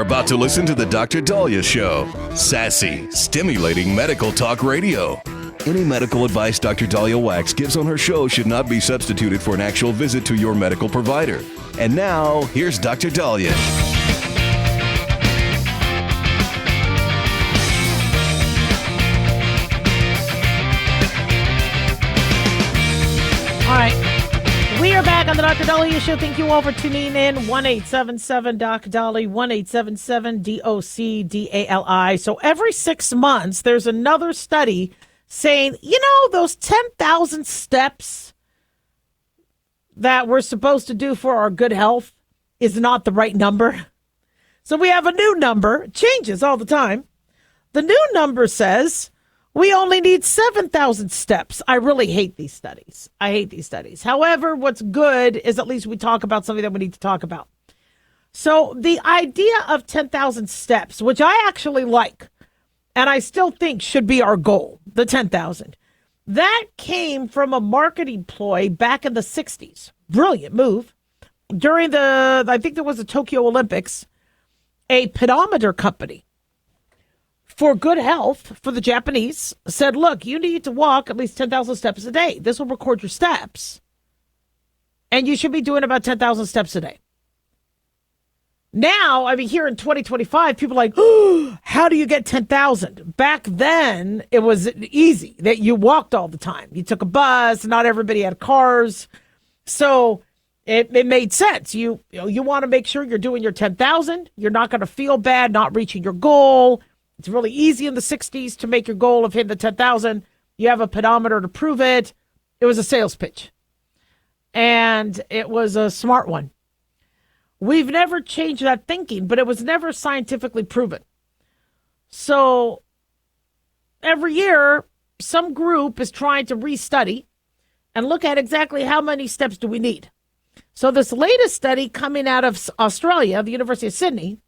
about to listen to the Dr. Daliah Show. Sassy, stimulating medical talk radio. Any medical advice Dr. Daliah Wax gives on her show should not be substituted for an actual visit to your medical provider. And now, here's Dr. Daliah. All right. We are back on the Dr. Daliah Show. Thank you all for tuning in. 1-877-DOC-DALI, 1-877-DOC-DALI. So every 6 months, there's another study saying, those 10,000 steps that we're supposed to do for our good health is not the right number. So we have a new number. It changes all the time. The new number says we only need 7,000 steps. I really hate these studies. However, what's good is at least we talk about something that we need to talk about. So the idea of 10,000 steps, which I actually like, and I still think should be our goal, the 10,000, that came from a marketing ploy back in the 60s. Brilliant move. During I think there was the Tokyo Olympics, a pedometer company for good health for the Japanese said, look, you need to walk at least 10,000 steps a day. This will record your steps. And you should be doing about 10,000 steps a day. Now, here in 2025, people are like, oh, how do you get 10,000? Back then, it was easy that you walked all the time. You took a bus. Not everybody had cars. So it made sense. You want to make sure you're doing your 10,000. You're not going to feel bad not reaching your goal. It's really easy in the 60s to make your goal of hitting the 10,000. You have a pedometer to prove it. It was a sales pitch. And it was a smart one. We've never changed that thinking, but it was never scientifically proven. So every year, some group is trying to restudy and look at exactly how many steps do we need. So this latest study coming out of Australia, the University of Sydney,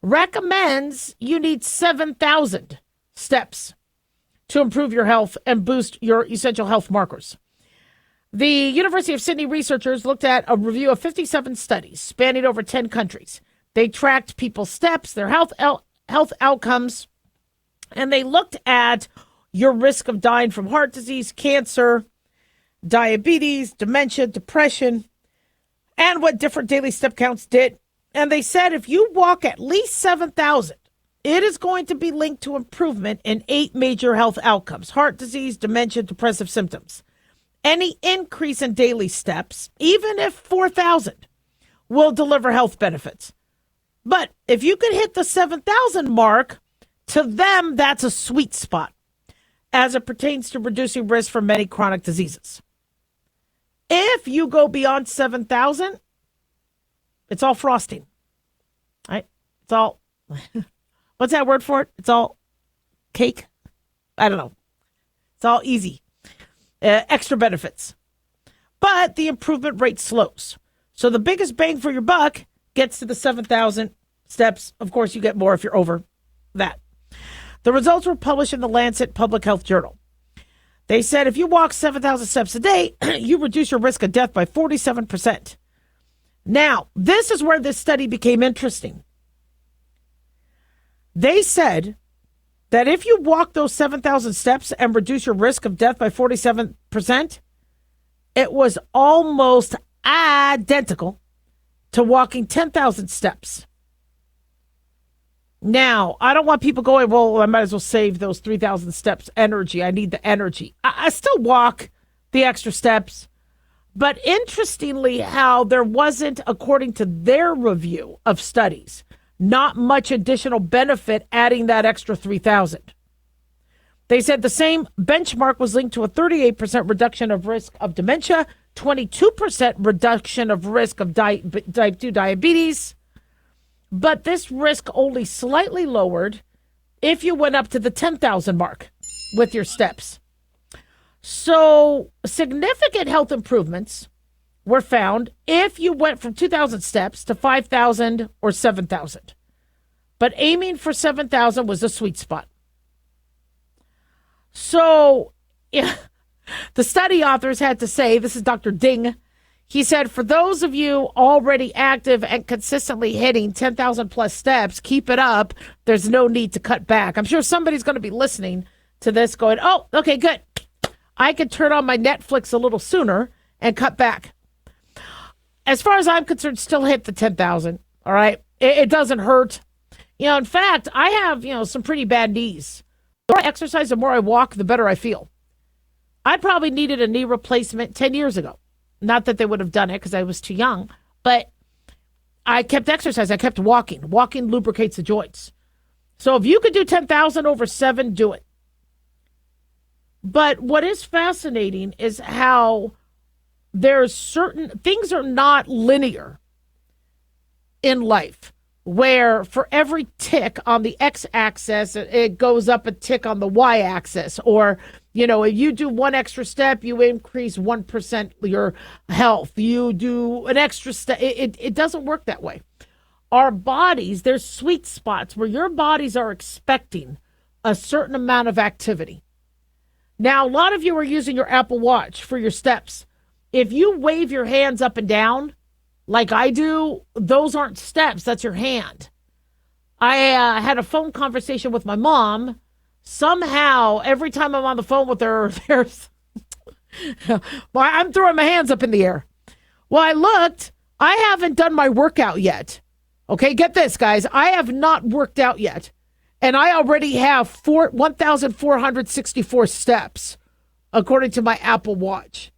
recommends you need 7,000 steps to improve your health and boost your essential health markers. The University of Sydney researchers looked at a review of 57 studies spanning over 10 countries. They tracked people's steps, their health outcomes, and they looked at your risk of dying from heart disease, cancer, diabetes, dementia, depression, and what different daily step counts did. And they said if you walk at least 7,000, it is going to be linked to improvement in 8 major health outcomes: heart disease, dementia, depressive symptoms. Any increase in daily steps, even if 4,000, will deliver health benefits. But if you could hit the 7,000 mark, to them, that's a sweet spot as it pertains to reducing risk for many chronic diseases. If you go beyond 7,000, it's all frosting, right? It's all, what's that word for it? It's all cake? I don't know. It's all easy. Extra benefits. But the improvement rate slows. So the biggest bang for your buck gets to the 7,000 steps. Of course, you get more if you're over that. The results were published in the Lancet Public Health Journal. They said if you walk 7,000 steps a day, you reduce your risk of death by 47%. Now, this is where this study became interesting. They said that if you walk those 7,000 steps and reduce your risk of death by 47%, it was almost identical to walking 10,000 steps. Now, I don't want people going, well, I might as well save those 3,000 steps energy. I need the energy. I still walk the extra steps. But interestingly, how there wasn't, according to their review of studies, not much additional benefit adding that extra 3,000. They said the same benchmark was linked to a 38% reduction of risk of dementia, 22% reduction of risk of type 2 diabetes. But this risk only slightly lowered if you went up to the 10,000 mark with your steps. So significant health improvements were found if you went from 2,000 steps to 5,000 or 7,000. But aiming for 7,000 was the sweet spot. So the study authors had to say, this is Dr. Ding, He said, for those of you already active and consistently hitting 10,000 plus steps, keep it up. There's no need to cut back. I'm sure somebody's going to be listening to this going, oh, okay, good. I could turn on my Netflix a little sooner and cut back. As far as I'm concerned, still hit the 10,000. All right. It doesn't hurt. In fact, I have, some pretty bad knees. The more I exercise, the more I walk, the better I feel. I probably needed a knee replacement 10 years ago. Not that they would have done it because I was too young, but I kept exercising. I kept walking. Walking lubricates the joints. So if you could do 10,000 over 7, do it. But what is fascinating is how there's certain things are not linear in life, where for every tick on the x-axis, it goes up a tick on the y-axis. Or, if you do one extra step, you increase 1% your health. You do an extra step. It doesn't work that way. Our bodies, there's sweet spots where your bodies are expecting a certain amount of activity. Now, a lot of you are using your Apple Watch for your steps. If you wave your hands up and down, like I do, those aren't steps. That's your hand. I had a phone conversation with my mom. Somehow, every time I'm on the phone with her, I'm throwing my hands up in the air. Well, I looked. I haven't done my workout yet. Okay, get this, guys. I have not worked out yet. And I already have 1,464 steps, according to my Apple Watch.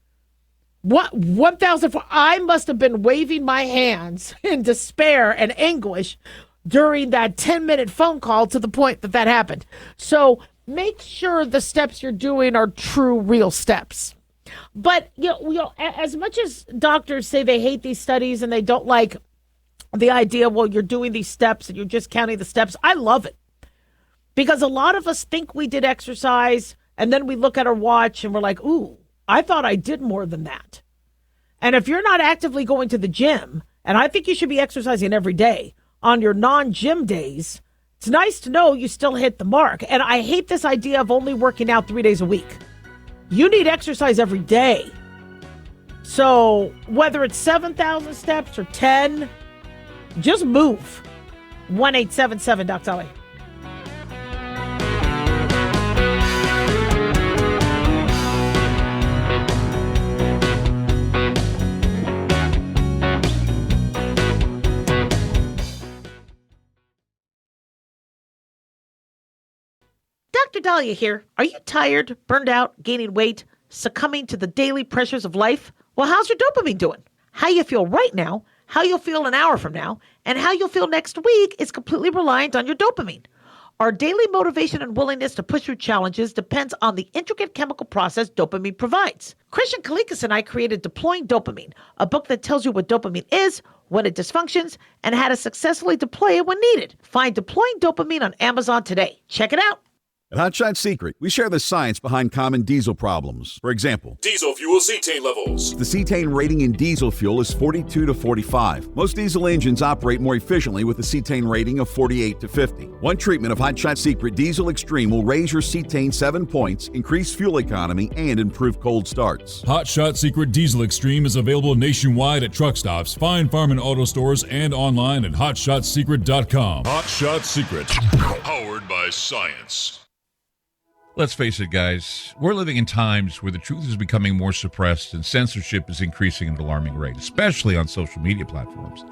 What 1,004? I must have been waving my hands in despair and anguish during that 10-minute phone call to the point that happened. So make sure the steps you're doing are true, real steps. But as much as doctors say they hate these studies and they don't like the idea, well, you're doing these steps and you're just counting the steps, I love it. Because a lot of us think we did exercise and then we look at our watch and we're like, ooh, I thought I did more than that. And if you're not actively going to the gym, and I think you should be exercising every day on your non-gym days, it's nice to know you still hit the mark. And I hate this idea of only working out 3 days a week. You need exercise every day. So whether it's 7,000 steps or 10, just move. 1-877 Doc Daliah. Dr. Daliah here. Are you tired, burned out, gaining weight, succumbing to the daily pressures of life? Well, how's your dopamine doing? How you feel right now, how you'll feel an hour from now, and how you'll feel next week is completely reliant on your dopamine. Our daily motivation and willingness to push through challenges depends on the intricate chemical process dopamine provides. Christian Kalikas and I created Deploying Dopamine, a book that tells you what dopamine is, when it dysfunctions, and how to successfully deploy it when needed. Find Deploying Dopamine on Amazon today. Check it out. At Hot Shot Secret, we share the science behind common diesel problems. For example, diesel fuel cetane levels. the cetane rating in diesel fuel is 42 to 45. Most diesel engines operate more efficiently with a cetane rating of 48 to 50. One treatment of Hot Shot Secret Diesel Extreme will raise your cetane 7 points, increase fuel economy, and improve cold starts. Hot Shot Secret Diesel Extreme is available nationwide at truck stops, fine farm and auto stores, and online at hotshotsecret.com. Hot Shot Secret, powered by science. Let's face it, guys, we're living in times where the truth is becoming more suppressed and censorship is increasing at an alarming rate, especially on social media platforms.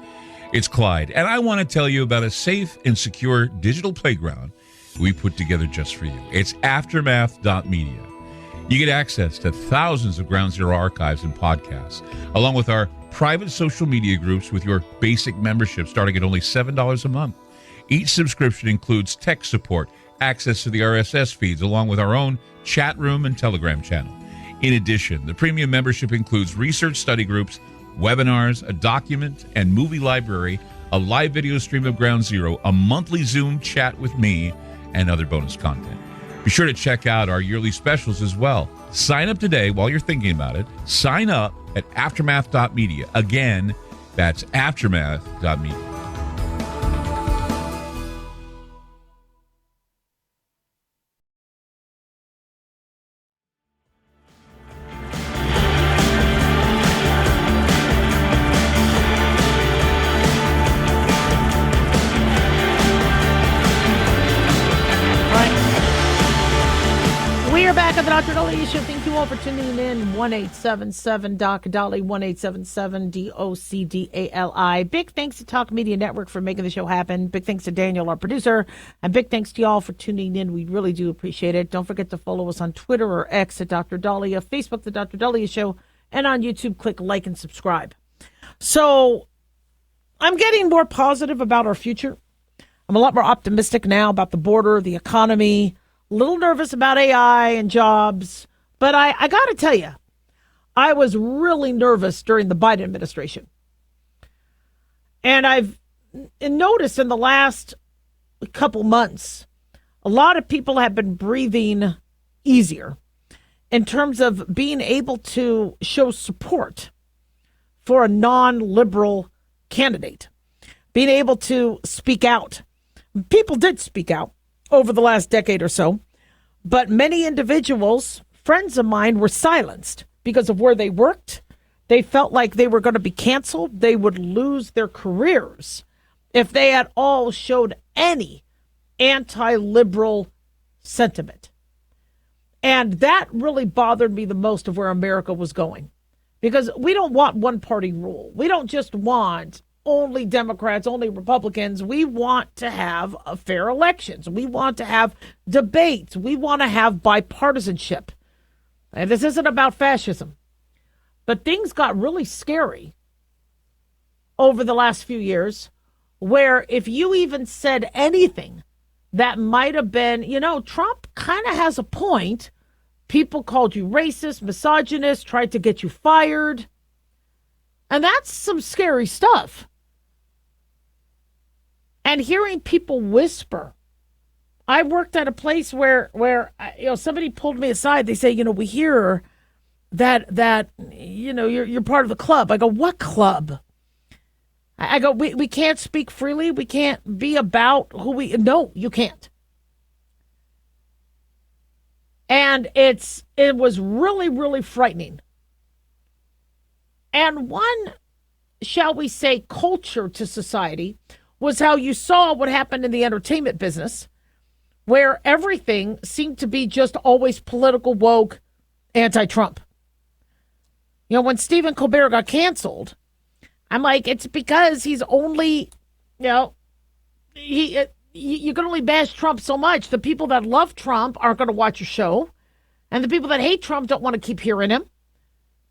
It's Clyde, and I want to tell you about a safe and secure digital playground we put together just for you. It's aftermath.media. You get access to thousands of Ground Zero archives and podcasts, along with our private social media groups with your basic membership starting at only $7 a month. Each subscription includes tech support, access to the RSS feeds, along with our own chat room and Telegram channel. In addition, the premium membership includes research study groups, webinars, a document and movie library, a live video stream of Ground Zero, a monthly Zoom chat with me, and other bonus content. Be sure to check out our yearly specials as well. Sign up today while you're thinking about it. Sign up at aftermath.media. Again, that's aftermath.media. back on the Dr. Daliah Show. Thank you all for tuning in. 1-877-DOC Dali, 1-877-DOCDALI. Big thanks to Talk Media Network for making the show happen. Big thanks to Daniel, our producer. And big thanks to y'all for tuning in. We really do appreciate it. Don't forget to follow us on Twitter or X at Dr. Daliah, Facebook, The Dr. Daliah Show, and on YouTube, click like and subscribe. So I'm getting more positive about our future. I'm a lot more optimistic now about the border, the economy. A little nervous about AI and jobs, but I got to tell you, I was really nervous during the Biden administration. And I've noticed in the last couple months, a lot of people have been breathing easier in terms of being able to show support for a non-liberal candidate, being able to speak out. People did speak out over the last decade or so, but many individuals, friends of mine, were silenced because of where they worked. They felt like they were going to be canceled. They would lose their careers if they at all showed any anti-liberal sentiment. And that really bothered me the most of where America was going, because we don't want one-party rule. We don't just want only Democrats, only Republicans. We want to have fair elections. We want to have debates. We want to have bipartisanship. And this isn't about fascism. But things got really scary over the last few years, where if you even said anything that might have been, Trump kind of has a point. People called you racist, misogynist, tried to get you fired. And that's some scary stuff. And hearing people whisper. I worked at a place where somebody pulled me aside. They say, we hear that you're part of the club. I go, what club? I go, we can't speak freely. We can't be about who we. No, you can't. And it was really, really frightening. And one, shall we say, culture to society was how you saw what happened in the entertainment business, where everything seemed to be just always political, woke, anti-Trump. When Stephen Colbert got canceled, I'm like, it's because he's only, you can only bash Trump so much. The people that love Trump aren't going to watch your show, and the people that hate Trump don't want to keep hearing him.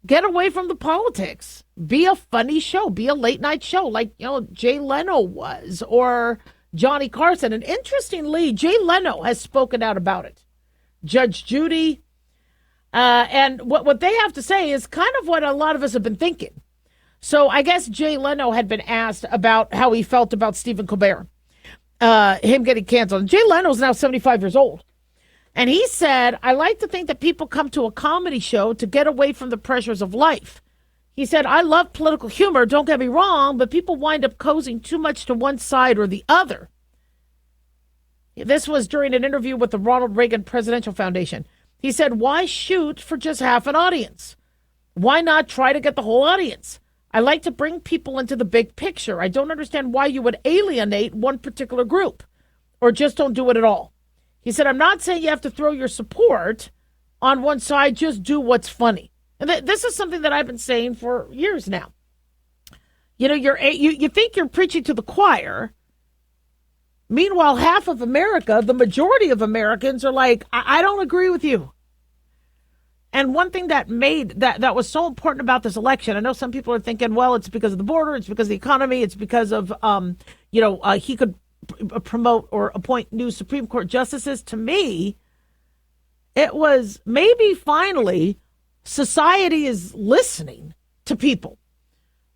Get away from the politics. Be a funny show. Be a late night show like, Jay Leno was, or Johnny Carson. And interestingly, Jay Leno has spoken out about it. Judge Judy. And what they have to say is kind of what a lot of us have been thinking. So I guess Jay Leno had been asked about how he felt about Stephen Colbert, him getting canceled. And Jay Leno's now 75 years old. And he said, I like to think that people come to a comedy show to get away from the pressures of life. He said, I love political humor, don't get me wrong, but people wind up cozying too much to one side or the other. This was during an interview with the Ronald Reagan Presidential Foundation. He said, why shoot for just half an audience? Why not try to get the whole audience? I like to bring people into the big picture. I don't understand why you would alienate one particular group, or just don't do it at all. He said, I'm not saying you have to throw your support on one side, just do what's funny. And this is something that I've been saying for years now. You think you're preaching to the choir. Meanwhile, half of America, the majority of Americans are like, I don't agree with you. And one thing that made that was so important about this election, I know some people are thinking, well, it's because of the border, it's because of the economy, it's because of, he could promote or appoint new Supreme Court justices. To me, it was maybe finally society is listening to people,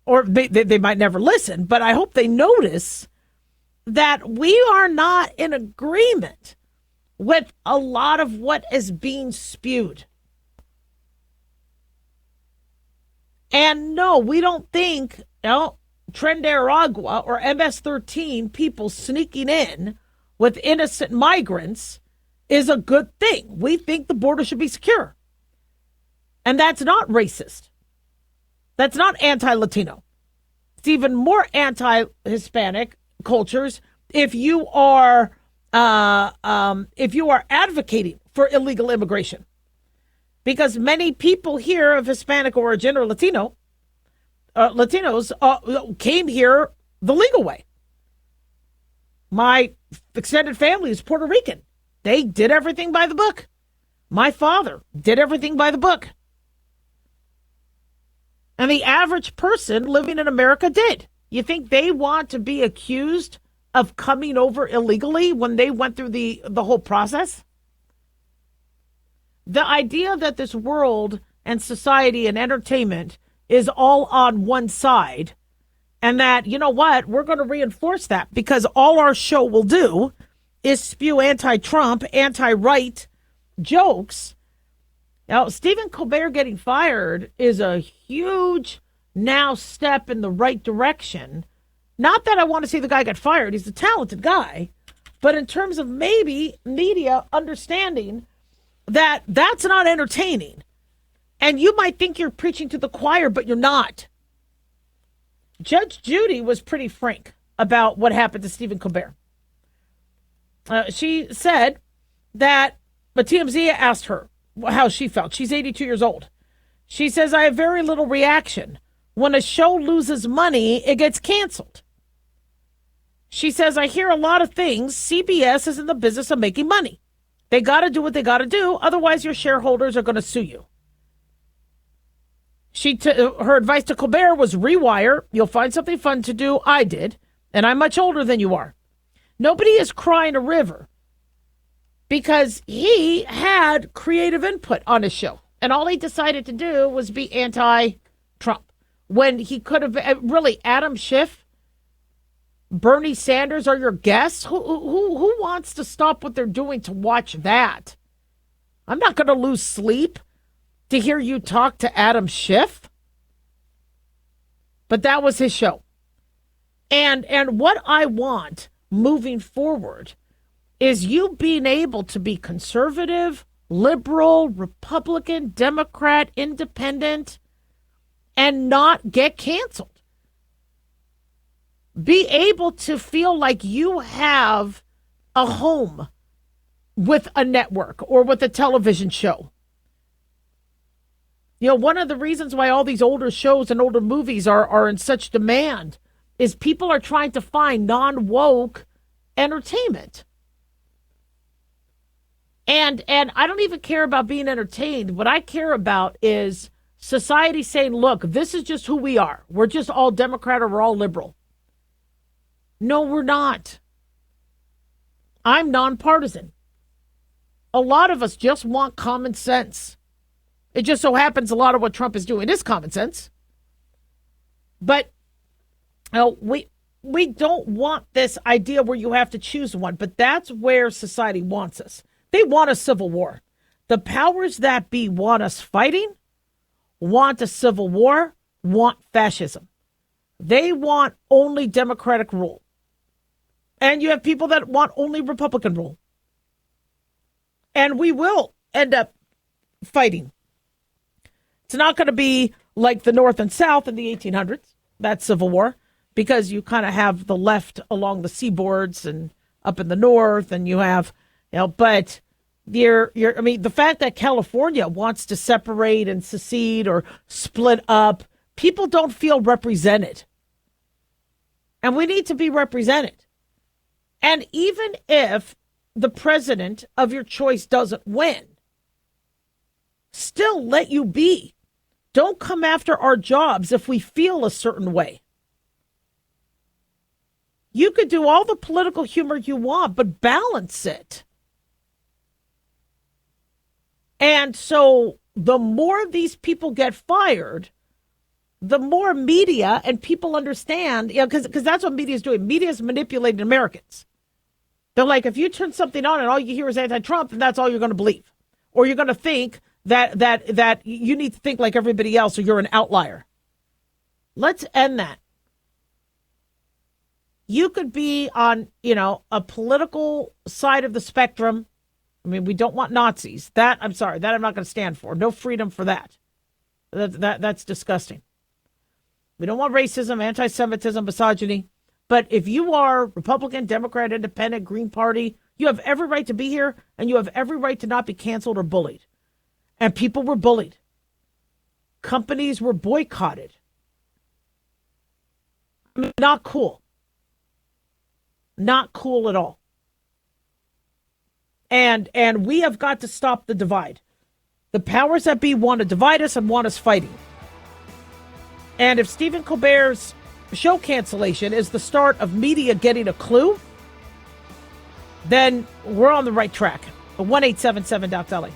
or they might never listen, but I hope they notice that we are not in agreement with a lot of what is being spewed. And no, we don't think, Tren Aragua or MS-13 people sneaking in with innocent migrants is a good thing. We think the border should be secure. And that's not racist. That's not anti-Latino. It's even more anti-Hispanic cultures if you are advocating for illegal immigration. because many people here of Hispanic origin or Latinos came here the legal way. My extended family is Puerto Rican. They did everything by the book. My father did everything by the book. And the average person living in America did. You think they want to be accused of coming over illegally when they went through the whole process? The idea that this world and society and entertainment is all on one side, and that, you know what, we're going to reinforce that because all our show will do is spew anti-Trump, anti-right jokes. Now, Stephen Colbert getting fired is a huge now step in the right direction. Not that I want to see the guy get fired. He's a talented guy. But in terms of maybe media understanding that that's not entertaining. And you might think you're preaching to the choir, but you're not. Judge Judy was pretty frank about what happened to Stephen Colbert. She said that TMZ asked her how she felt. She's 82 years old. She says, I have very little reaction. When a show loses money, it gets canceled. She says, I hear a lot of things. CBS is in the business of making money. They got to do what they got to do. Otherwise, your shareholders are going to sue you. Her advice to Colbert was rewire. You'll find something fun to do. I did. And I'm much older than you are. Nobody is crying a river because he had creative input on his show. And all he decided to do was be anti-Trump. When he could have, really, Adam Schiff, Bernie Sanders are your guests? Who wants to stop what they're doing to watch that? I'm not going to lose sleep to hear you talk to Adam Schiff. But that was his show. And what I want moving forward is you being able to be conservative, liberal, Republican, Democrat, independent, and not get canceled. Be able to feel like you have a home with a network or with a television show. You know, one of the reasons why all these older shows and older movies are in such demand is people are trying to find non-woke entertainment. And I don't even care about being entertained. What I care about is society saying, look, this is just who we are. We're just all Democrat or we're all liberal. No, we're not. I'm nonpartisan. A lot of us just want common sense. It just so happens a lot of what Trump is doing is common sense. But we don't want this idea where you have to choose one. But that's where society wants us. They want a civil war. The powers that be want us fighting, want a civil war, want fascism. They want only Democratic rule. And you have people that want only Republican rule. And we will end up fighting. It's not going to be like the North and South in the 1800s, that Civil War, because you kind of have the left along the seaboards and up in the North, and you have, but the fact that California wants to separate and secede or split up, people don't feel represented. And we need to be represented. And even if the president of your choice doesn't win, still let you be. Don't come after our jobs if we feel a certain way. You could do all the political humor you want, but balance it. And so the more these people get fired, the more media and people understand, because that's what media is doing. Media is manipulating Americans. They're like, if you turn something on and all you hear is anti-Trump, then that's all you're going to believe. Or you're going to think that you need to think like everybody else or you're an outlier. Let's end that. You could be on, a political side of the spectrum. I mean, we don't want Nazis. That I'm not going to stand for. No freedom for that. That's disgusting. We don't want racism, anti-Semitism, misogyny. But if you are Republican, Democrat, Independent, Green Party, you have every right to be here, and you have every right to not be canceled or bullied. And people were bullied. Companies were boycotted. I mean, not cool. Not cool at all. And we have got to stop the divide. The powers that be want to divide us and want us fighting. And if Stephen Colbert's show cancellation is the start of media getting a clue, then we're on the right track. 1-877-DOC-DALI.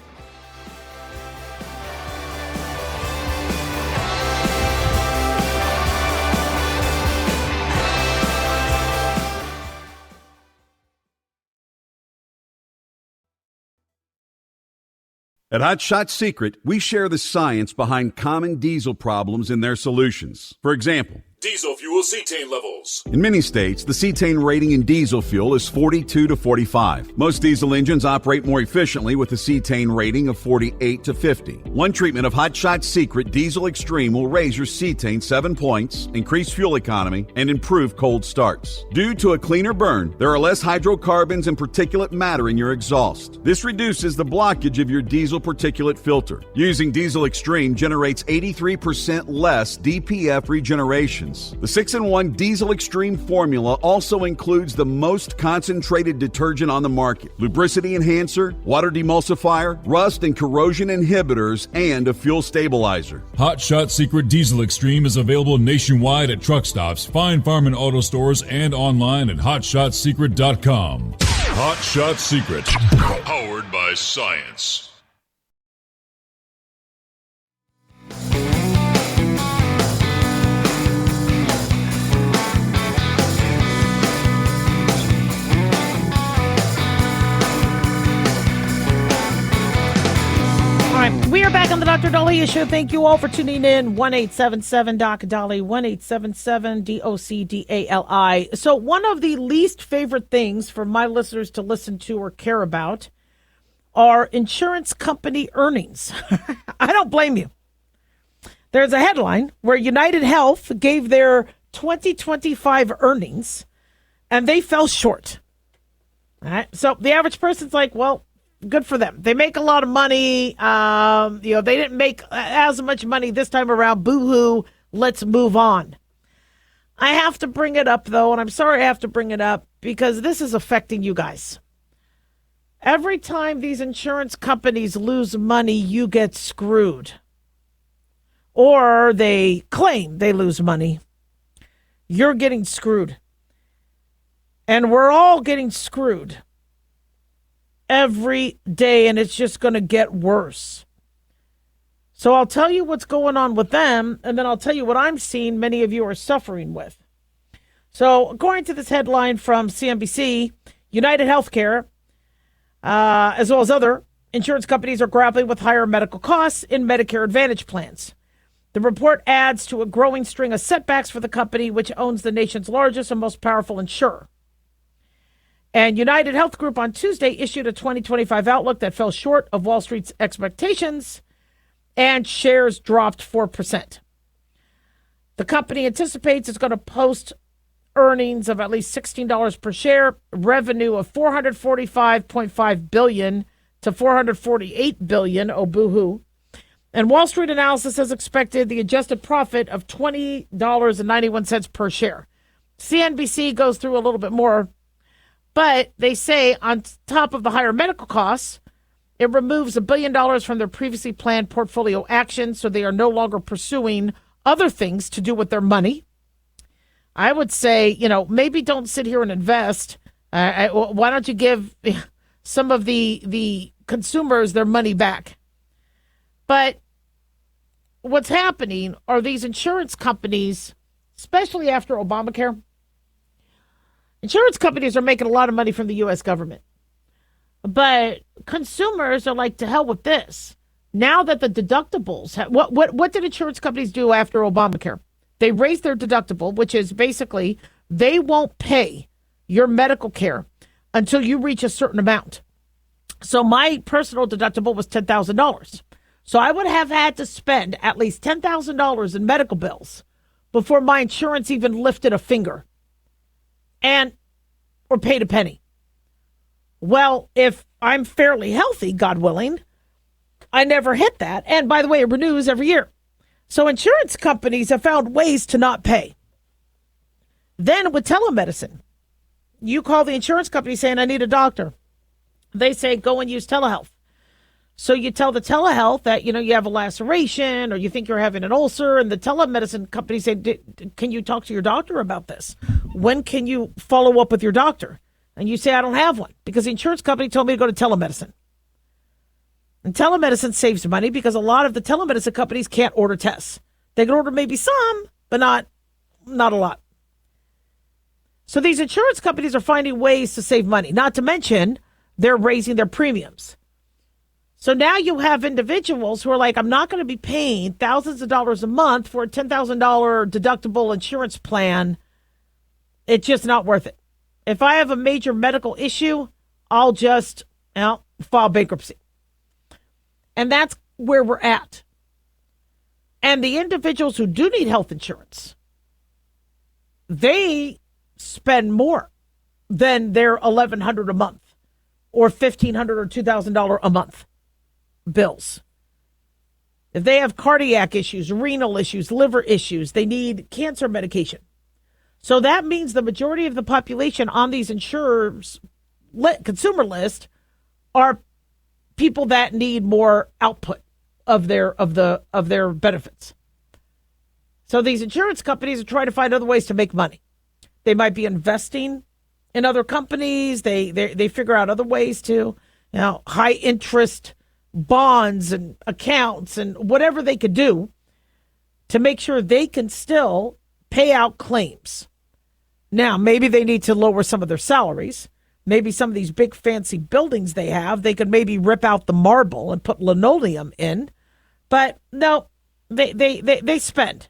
At Hot Shot Secret, we share the science behind common diesel problems and their solutions. For example, diesel fuel cetane levels. in many states, the cetane rating in diesel fuel is 42 to 45. Most diesel engines operate more efficiently with a cetane rating of 48 to 50. One treatment of Hot Shot Secret Diesel Extreme will raise your cetane 7 points, increase fuel economy, and improve cold starts. Due to a cleaner burn, there are less hydrocarbons and particulate matter in your exhaust. This reduces the blockage of your diesel particulate filter. Using Diesel Extreme generates 83% less DPF regeneration. The 6-in-1 Diesel Extreme formula also includes the most concentrated detergent on the market, lubricity enhancer, water demulsifier, rust and corrosion inhibitors, and a fuel stabilizer. Hot Shot Secret Diesel Extreme is available nationwide at truck stops, fine farm and auto stores, and online at hotshotsecret.com. Hot Shot Secret. Powered by science. We are back on the Dr. Daliah Show. Thank you all for tuning in. 1-877-DOC-DALI, 1-877-DOC-DALI. So one of the least favorite things for my listeners to listen to or care about are insurance company earnings. I don't blame you. There's a headline where United Health gave their 2025 earnings and they fell short. All right. So the average person's like, well, good for them. They make a lot of money. They didn't make as much money this time around. Boo-hoo. Let's move on. I have to bring it up, though, and I'm sorry I have to bring it up because this is affecting you guys. Every time these insurance companies lose money, you get screwed. Or they claim they lose money. You're getting screwed. And we're all getting screwed every day, and it's just going to get worse. So I'll tell you what's going on with them, and then I'll tell you what I'm seeing many of you are suffering with. So according to this headline from CNBC, United Healthcare, as well as other insurance companies, are grappling with higher medical costs in Medicare Advantage plans. The report adds to a growing string of setbacks for the company, which owns the nation's largest and most powerful insurer. And United Health Group on Tuesday issued a 2025 outlook that fell short of Wall Street's expectations, and shares dropped 4%. The company anticipates it's going to post earnings of at least $16 per share, revenue of $445.5 billion to $448 billion, oh boo-hoo. And Wall Street analysis has expected the adjusted profit of $20.91 per share. CNBC goes through a little bit more. But they say on top of the higher medical costs, it removes $1 billion from their previously planned portfolio actions, so they are no longer pursuing other things to do with their money. I would say, maybe don't sit here and invest. Why don't you give some of the consumers their money back? But what's happening are these insurance companies, especially after Obamacare, insurance companies are making a lot of money from the U.S. government. But consumers are like, to hell with this. Now that the deductibles, what did insurance companies do after Obamacare? They raised their deductible, which is basically they won't pay your medical care until you reach a certain amount. So my personal deductible was $10,000. So I would have had to spend at least $10,000 in medical bills before my insurance even lifted a finger. Or paid a penny. Well, if I'm fairly healthy, God willing, I never hit that. And by the way, it renews every year. So insurance companies have found ways to not pay. Then with telemedicine, you call the insurance company saying, I need a doctor. They say, go and use telehealth. So you tell the telehealth that, you have a laceration or you think you're having an ulcer, and the telemedicine company say, can you talk to your doctor about this? When can you follow up with your doctor? And you say, I don't have one because the insurance company told me to go to telemedicine. And telemedicine saves money because a lot of the telemedicine companies can't order tests. They can order maybe some, but not a lot. So these insurance companies are finding ways to save money, not to mention they're raising their premiums. So now you have individuals who are like, I'm not going to be paying thousands of dollars a month for a $10,000 deductible insurance plan. It's just not worth it. If I have a major medical issue, I'll just file bankruptcy. And that's where we're at. And the individuals who do need health insurance, they spend more than their $1,100 a month or $1,500 or $2,000 a month bills. If they have cardiac issues, renal issues, liver issues, they need cancer medication. So that means the majority of the population on these insurers' consumer list are people that need more output of their benefits. So these insurance companies are trying to find other ways to make money. They might be investing in other companies. They figure out other ways to, high interest bonds and accounts and whatever they could do to make sure they can still pay out claims. Now, maybe they need to lower some of their salaries. Maybe some of these big fancy buildings they have, they could maybe rip out the marble and put linoleum in. But no, they spend.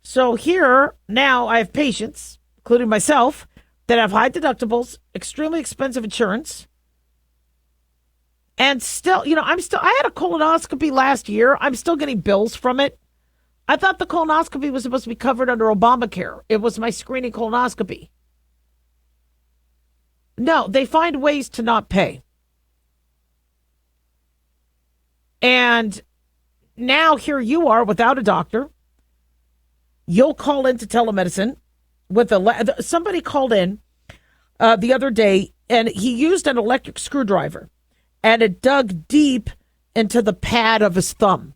So here, now I have patients, including myself, that have high deductibles, extremely expensive insurance. And still, I had a colonoscopy last year. I'm still getting bills from it. I thought the colonoscopy was supposed to be covered under Obamacare. It was my screening colonoscopy. No, they find ways to not pay. And now here you are without a doctor. You'll call into telemedicine with somebody called in the other day, and he used an electric screwdriver, and it dug deep into the pad of his thumb.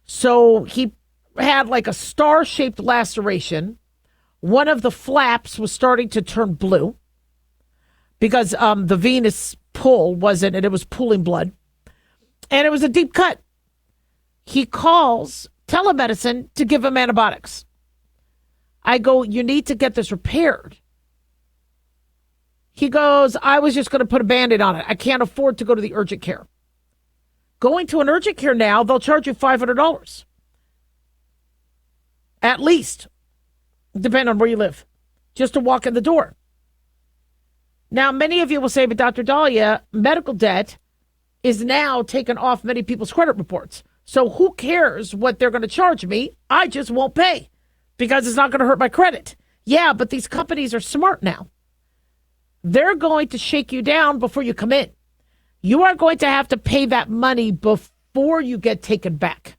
So he had like a star-shaped laceration. One of the flaps was starting to turn blue because the venous pull wasn't, and it was pooling blood. And it was a deep cut. He calls telemedicine to give him antibiotics. I go, you need to get this repaired. He goes, I was just going to put a Band-Aid on it. I can't afford to go to the urgent care. Going to an urgent care now, they'll charge you $500. At least, depending on where you live, just to walk in the door. Now, many of you will say, but Dr. Daliah, medical debt is now taken off many people's credit reports. So who cares what they're going to charge me? I just won't pay because it's not going to hurt my credit. Yeah, but these companies are smart now. They're going to shake you down before you come in. You are going to have to pay that money before you get taken back.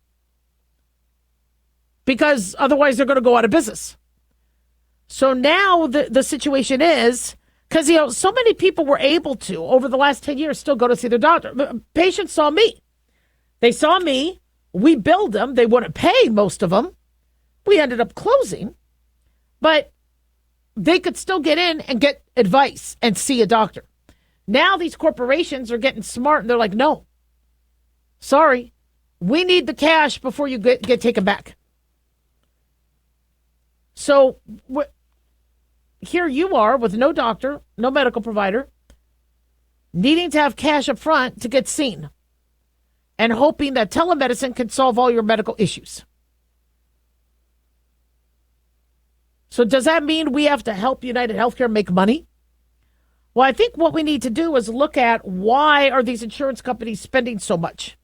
Because otherwise they're going to go out of business. So now the situation is, because, so many people were able to, over the last 10 years, still go to see their doctor. Patients saw me. They saw me. We billed them. They wouldn't pay, most of them. We ended up closing. But they could still get in and get advice and see a doctor. Now these corporations are getting smart, and they're like, no, sorry, we need the cash before you get taken back. So here you are with no doctor, no medical provider, needing to have cash up front to get seen and hoping that telemedicine can solve all your medical issues. So does that mean we have to help United Healthcare make money? Well, I think what we need to do is look at why are these insurance companies spending so much?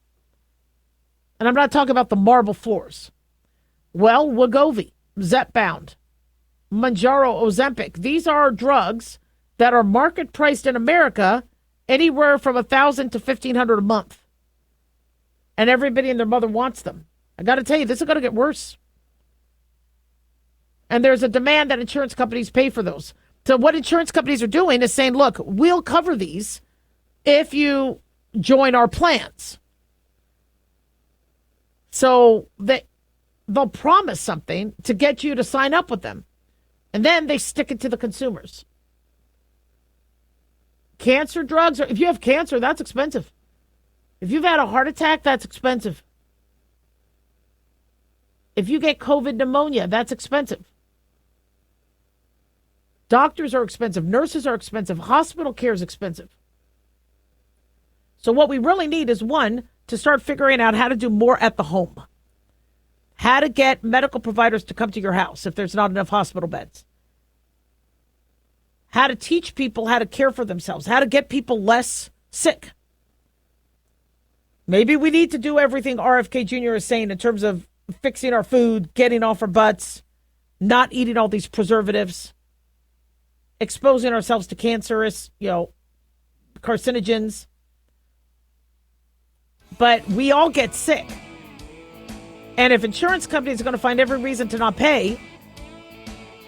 And I'm not talking about the marble floors. Well, Wegovy, Zepbound, Mounjaro, Ozempic. These are drugs that are market priced in America anywhere from $1,000 to $1,500 a month. and everybody and their mother wants them. I got to tell you, this is going to get worse. And there's a demand that insurance companies pay for those. So what insurance companies are doing is saying, look, we'll cover these if you join our plans. So they'll promise something to get you to sign up with them. And then they stick it to the consumers. Cancer drugs, if you have cancer, that's expensive. If you've had a heart attack, that's expensive. If you get COVID pneumonia, that's expensive. Doctors are expensive. Nurses are expensive. Hospital care is expensive. So what we really need is, one, to start figuring out how to do more at the home. How to get medical providers to come to your house if there's not enough hospital beds. How to teach people how to care for themselves. How to get people less sick. Maybe we need to do everything RFK Jr. is saying in terms of fixing our food, getting off our butts, not eating all these preservatives, exposing ourselves to cancerous, carcinogens. But we all get sick. And if insurance companies are going to find every reason to not pay,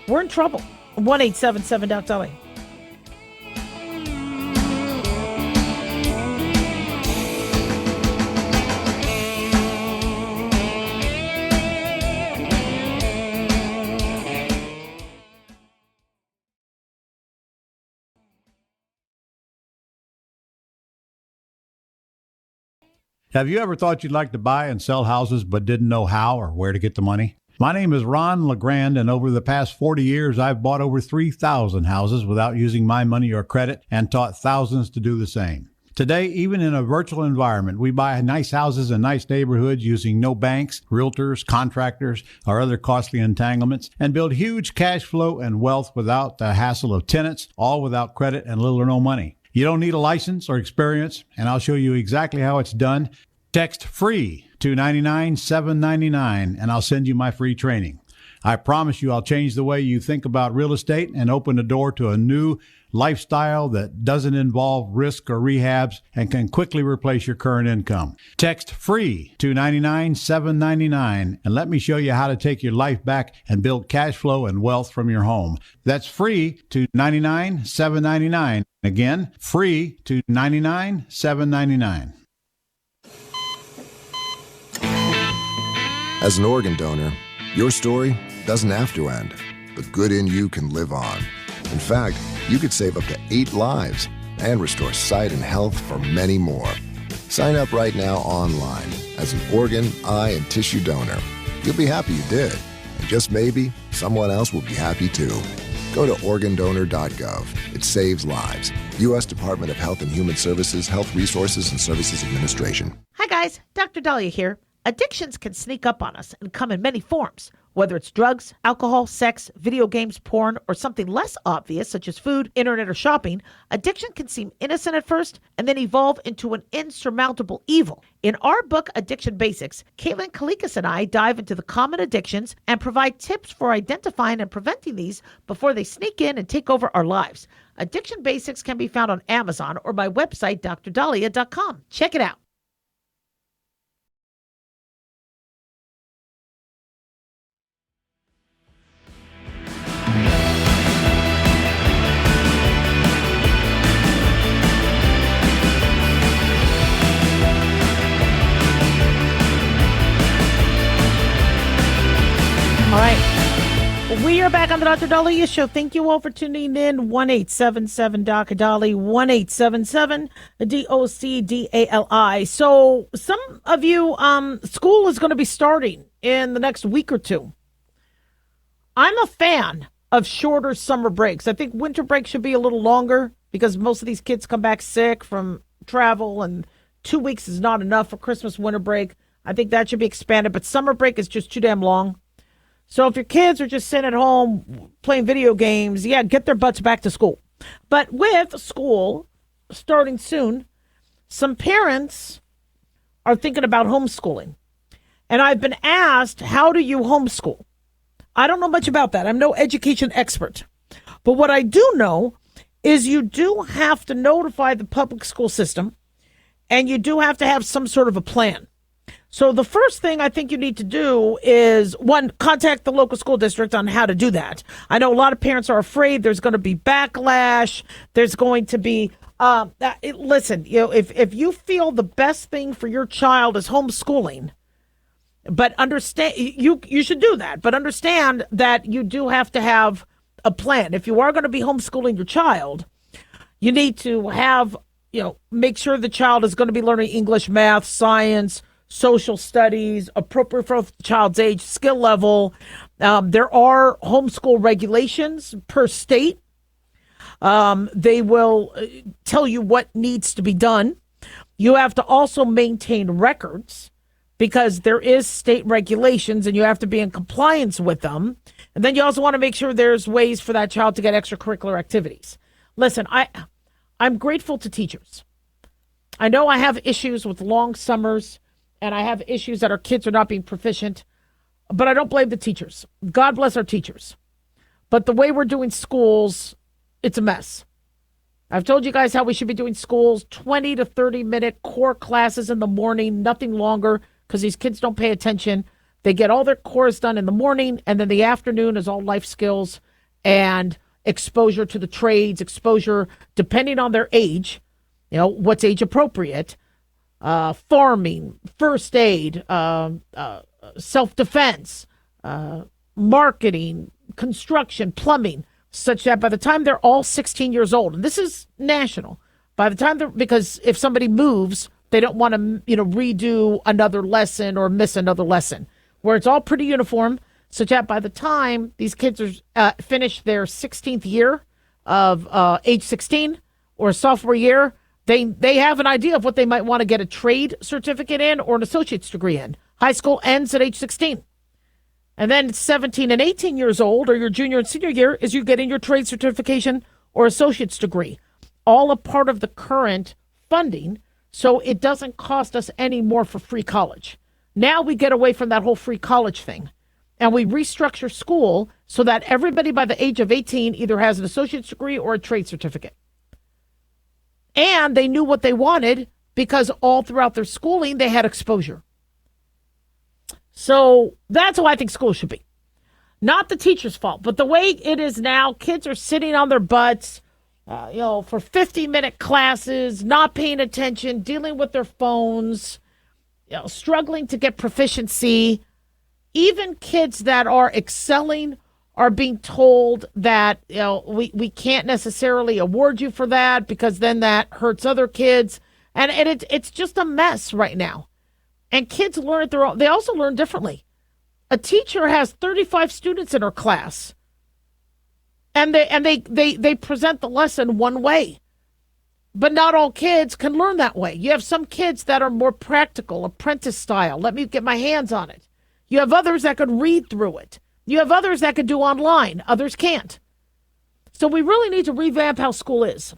we're in trouble. 1-877-DOC-DALIAH. Have you ever thought you'd like to buy and sell houses but didn't know how or where to get the money? My name is Ron LeGrand, and over the past 40 years, I've bought over 3,000 houses without using my money or credit and taught thousands to do the same. Today, even in a virtual environment, we buy nice houses in nice neighborhoods using no banks, realtors, contractors, or other costly entanglements, and build huge cash flow and wealth without the hassle of tenants, all without credit and little or no money. You don't need a license or experience, and I'll show you exactly how it's done. Text FREE to 99-799, and I'll send you my free training. I promise you I'll change the way you think about real estate and open the door to a new lifestyle that doesn't involve risk or rehabs and can quickly replace your current income. Text FREE to 99-799, and let me show you how to take your life back and build cash flow and wealth from your home. That's FREE to 99-799. Again, FREE to 99-799. As an organ donor, your story doesn't have to end. The good in you can live on. In fact, you could save up to 8 lives and restore sight and health for many more. Sign up right now online as an organ, eye, and tissue donor. You'll be happy you did. And just maybe, someone else will be happy too. Go to organdonor.gov. It saves lives. U.S. Department of Health and Human Services, Health Resources and Services Administration. Hi guys, Dr. Daliah here. Addictions can sneak up on us and come in many forms, whether it's drugs, alcohol, sex, video games, porn, or something less obvious such as food, internet, or shopping. Addiction can seem innocent at first and then evolve into an insurmountable evil. In our book, Addiction Basics, Caitlin Kalikas and I dive into the common addictions and provide tips for identifying and preventing these before they sneak in and take over our lives. Addiction Basics can be found on Amazon or my website, drdaliah.com. Check it out. All right. We are back on the Dr. Daliah Show. Thank you all for tuning in. 1-877-DOC-DALI, 1-877-DOC-DALI. So some of you, school is going to be starting in the next week or two. I'm a fan of shorter summer breaks. I think winter break should be a little longer because most of these kids come back sick from travel, and 2 weeks is not enough for Christmas, winter break. I think that should be expanded, but summer break is just too damn long. So if your kids are just sitting at home playing video games, yeah, get their butts back to school. But with school starting soon, some parents are thinking about homeschooling. And I've been asked, how do you homeschool? I don't know much about that. I'm no education expert. But what I do know is you do have to notify the public school system, and you do have to have some sort of a plan. So the first thing I think you need to do is, one, contact the local school district on how to do that. I know a lot of parents are afraid there's going to be backlash. There's going to be, listen, if you feel the best thing for your child is homeschooling, but understand, you should do that. But understand that you do have to have a plan. If you are going to be homeschooling your child, you need to have, make sure the child is going to be learning English, math, science, social studies, appropriate for the child's age, skill level. There are homeschool regulations per state. They will tell you what needs to be done. You have to also maintain records because there is state regulations and you have to be in compliance with them. And then you also want to make sure there's ways for that child to get extracurricular activities. Listen, I'm grateful to teachers. I know I have issues with long summers, and I have issues that our kids are not being proficient, but I don't blame the teachers. God bless our teachers. But the way we're doing schools, it's a mess. I've told you guys how we should be doing schools, 20 to 30-minute core classes in the morning, nothing longer, because these kids don't pay attention. They get all their cores done in the morning, and then the afternoon is all life skills and exposure to the trades, exposure, depending on their age, what's age appropriate, farming, first aid, self-defense, marketing, construction, plumbing, such that by the time they're all 16 years old, and this is national, because if somebody moves, they don't want to, redo another lesson or miss another lesson, where it's all pretty uniform, such that by the time these kids are finish their 16th year of age 16 or sophomore year, They have an idea of what they might want to get a trade certificate in or an associate's degree in. High school ends at age 16. And then 17 and 18 years old, or your junior and senior year, is you getting your trade certification or associate's degree. All a part of the current funding, so it doesn't cost us any more for free college. Now we get away from that whole free college thing. And we restructure school so that everybody by the age of 18 either has an associate's degree or a trade certificate. And they knew what they wanted because all throughout their schooling, they had exposure. So that's how I think school should be. Not the teacher's fault, but the way it is now, kids are sitting on their butts, for 50-minute classes, not paying attention, dealing with their phones, struggling to get proficiency. Even kids that are excelling are being told that, we can't necessarily award you for that because then that hurts other kids. And it's just a mess right now. And kids learn at their own. They also learn differently. A teacher has 35 students in her class. And they present the lesson one way. But not all kids can learn that way. You have some kids that are more practical, apprentice style. Let me get my hands on it. You have others that could read through it. You have others that can do online. Others can't. So we really need to revamp how school is.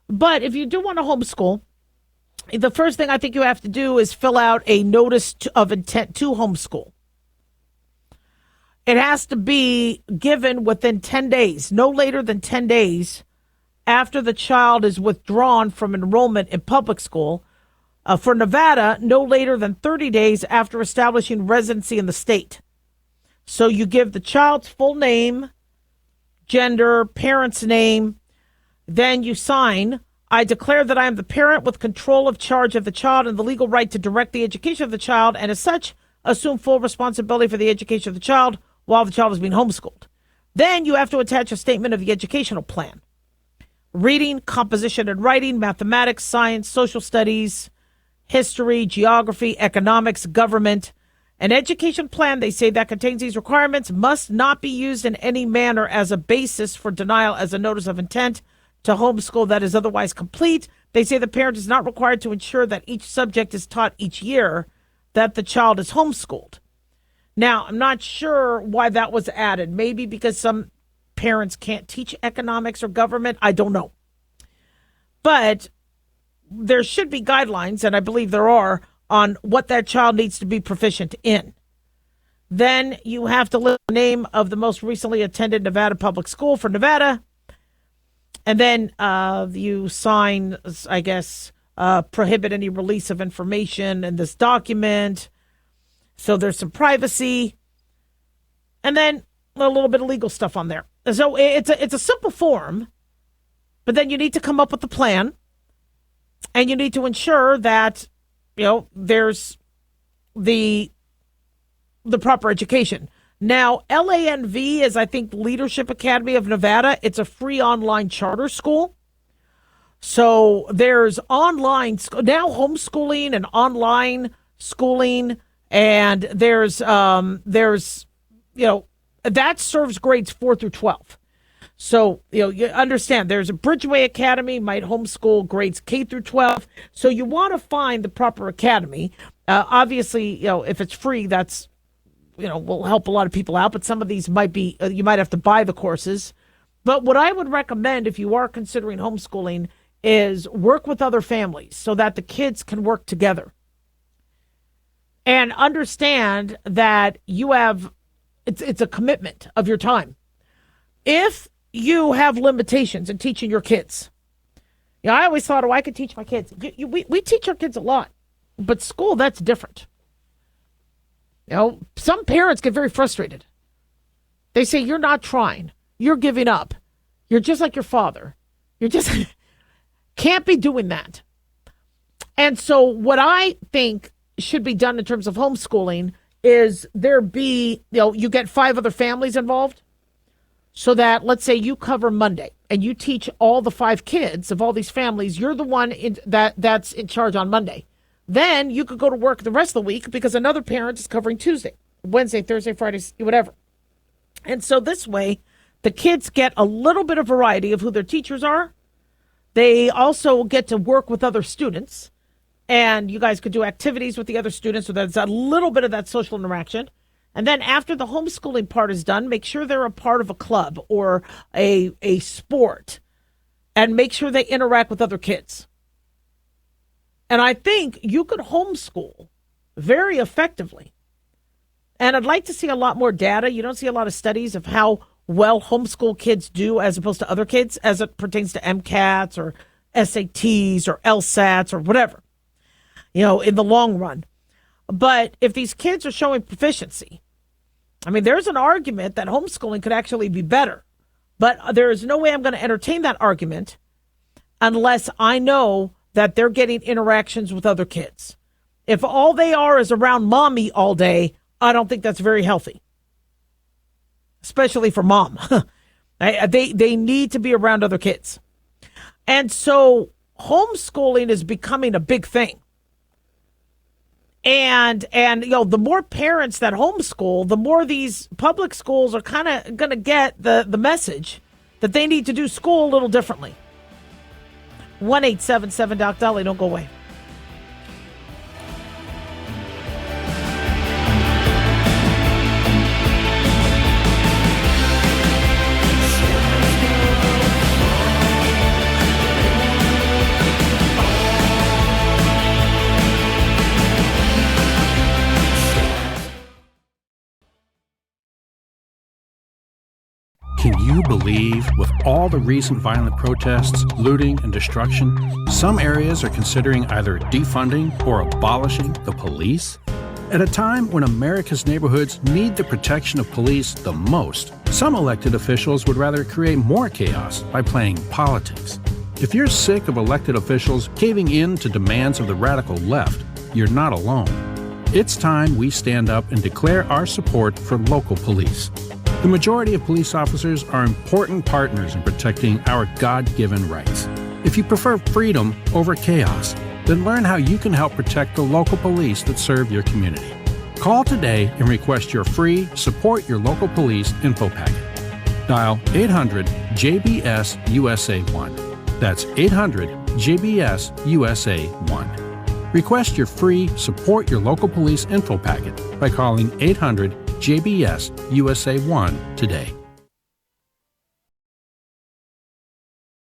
But if you do want to homeschool, the first thing I think you have to do is fill out a notice of intent to homeschool. It has to be given within 10 days, no later than 10 days after the child is withdrawn from enrollment in public school. For Nevada, no later than 30 days after establishing residency in the state. So you give the child's full name, gender, parent's name, then you sign, I declare that I am the parent with control of charge of the child and the legal right to direct the education of the child, and as such, assume full responsibility for the education of the child while the child is being homeschooled. Then you have to attach a statement of the educational plan. Reading, composition and writing, mathematics, science, social studies, history, geography, economics, government. An education plan, they say, that contains these requirements must not be used in any manner as a basis for denial as a notice of intent to homeschool that is otherwise complete. They say the parent is not required to ensure that each subject is taught each year that the child is homeschooled. Now, I'm not sure why that was added. Maybe because some parents can't teach economics or government. I don't know. But there should be guidelines, and I believe there are, on what that child needs to be proficient in. Then you have to list the name of the most recently attended Nevada public school for Nevada. And then you sign, I guess, prohibit any release of information in this document. So there's some privacy, and then a little bit of legal stuff on there. So it's a simple form, but then you need to come up with a plan, and you need to ensure that, there's the proper education. Now, LANV is, I think, Leadership Academy of Nevada. It's a free online charter school. So there's online, now homeschooling and online schooling, and there's that serves grades 4 through 12. So, you understand there's a Bridgeway Academy, might homeschool grades K through 12. So you want to find the proper academy. Obviously, if it's free, that's, will help a lot of people out. But some of these might be, you might have to buy the courses. But what I would recommend if you are considering homeschooling is work with other families so that the kids can work together. And understand that you have, it's a commitment of your time. If you have limitations in teaching your kids, I always thought, I could teach my kids. We teach our kids a lot, but school, that's different. Some parents get very frustrated. They say, you're not trying. You're giving up. You're just like your father. You're just can't be doing that. And so what I think should be done in terms of homeschooling is there be, you get 5 other families involved so that, let's say you cover Monday and you teach all the 5 kids of all these families. You're the one that's in charge on Monday. Then you could go to work the rest of the week because another parent is covering Tuesday, Wednesday, Thursday, Friday, whatever. And so this way, the kids get a little bit of variety of who their teachers are. They also get to work with other students, and you guys could do activities with the other students, so there's a little bit of that social interaction. And then after the homeschooling part is done, make sure they're a part of a club or a sport, and make sure they interact with other kids. And I think you could homeschool very effectively. And I'd like to see a lot more data. You don't see a lot of studies of how well homeschool kids do as opposed to other kids as it pertains to MCATs or SATs or LSATs or whatever, in the long run. But if these kids are showing proficiency, there's an argument that homeschooling could actually be better. But there is no way I'm going to entertain that argument unless I know that they're getting interactions with other kids. If all they are is around mommy all day, I don't think that's very healthy, especially for mom. They need to be around other kids. And so homeschooling is becoming a big thing. And the more parents that homeschool, the more these public schools are kind of going to get the message that they need to do school a little differently. 1-877-DOC-DALIAH. Don't go away. Can you believe, with all the recent violent protests, looting, and destruction, some areas are considering either defunding or abolishing the police? At a time when America's neighborhoods need the protection of police the most, some elected officials would rather create more chaos by playing politics. If you're sick of elected officials caving in to demands of the radical left, you're not alone. It's time we stand up and declare our support for local police. The majority of police officers are important partners in protecting our God-given rights. If you prefer freedom over chaos, then learn how you can help protect the local police that serve your community. Call today and request your free Support Your Local Police info packet. Dial 800-JBS-USA1. That's 800-JBS-USA1. Request your free Support Your Local Police info packet by calling 800-JBS-USA1 today.